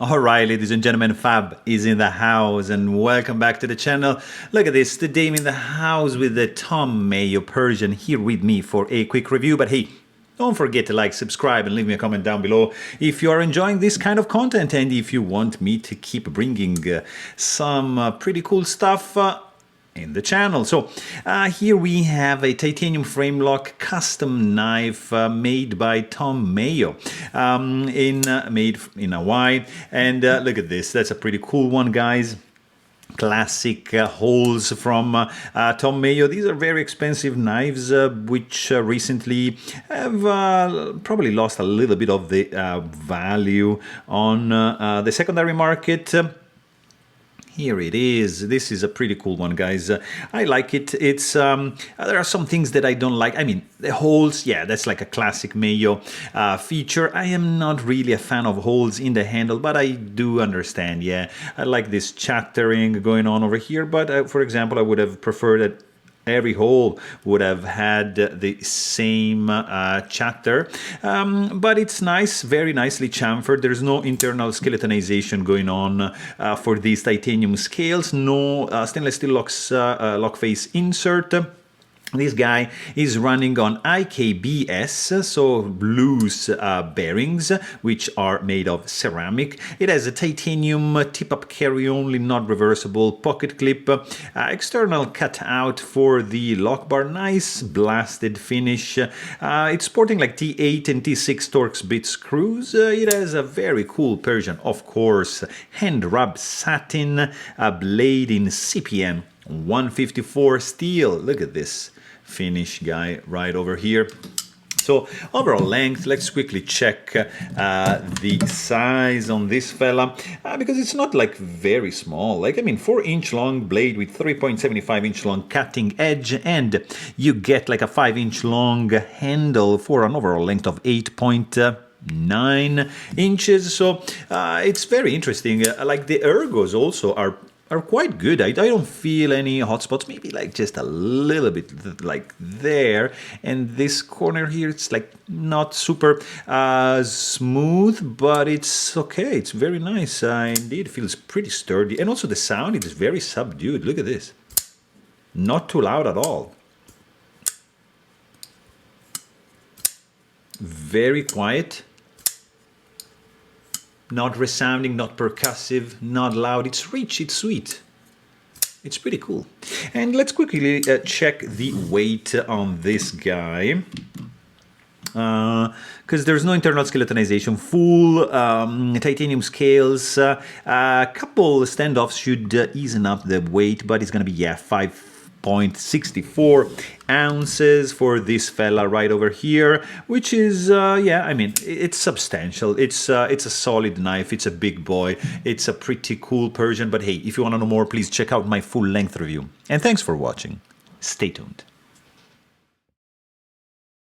Alright, ladies and gentlemen, Fab is in the house and welcome back to the channel. Look at this, today I'm in the house with the Tom Mayo Persian here with me for a quick review. But hey, don't forget to like, subscribe and leave me a comment down below if you are enjoying this kind of content and if you want me to keep bringing some pretty cool stuff in the channel. So here we have a titanium frame lock custom knife made by Tom Mayo, made in Hawaii. And look at this, that's a pretty cool one, guys. Classic holes from Tom Mayo. These are very expensive knives which recently have probably lost a little bit of the value on the secondary market. Here it is. This is a pretty cool one, guys. I like it. It's there are some things that I don't like. I mean, the holes, yeah, that's like a classic Mayo feature. I am not really a fan of holes in the handle, but I do understand, yeah. I like this chattering going on over here, but for example, I would have preferred that every hole would have had the same chatter, but it's nice, very nicely chamfered. There's no internal skeletonization going on for these titanium scales, no stainless steel lock face insert. This guy is running on IKBS, so loose bearings, which are made of ceramic. It has a titanium tip-up carry-only, not reversible pocket clip, external cutout for the lock bar, nice blasted finish. It's sporting like T8 and T6 Torx bit screws. It has a very cool Persian, of course, hand-rub satin, a blade in CPM 154 steel. Look at this finish, guy, right over here. So overall length, let's quickly check the size on this fella, because it's not like very small. Like, I mean, 4-inch long blade with 3.75-inch long cutting edge, and you get like a 5-inch long handle for an overall length of 8.9 inches. So it's very interesting. Like the ergos also are quite good. I don't feel any hot spots, maybe like just a little bit like there. And this corner here, it's like not super smooth, but it's okay. It's very nice. Indeed, feels pretty sturdy. And also the sound, it is very subdued. Look at this. Not too loud at all. Very quiet. Not resounding, not percussive, not loud. It's rich, it's sweet. It's pretty cool. And let's quickly check the weight on this guy. Because there's no internal skeletonization, full titanium scales. A couple standoffs should easen up the weight, but it's going to be, yeah, 5.64 ounces for this fella right over here, which is yeah, I mean, it's substantial. It's a solid knife. It's a big boy. It's a pretty cool Persian. But hey, if you want to know more, please check out my full length review. And thanks for watching. Stay tuned.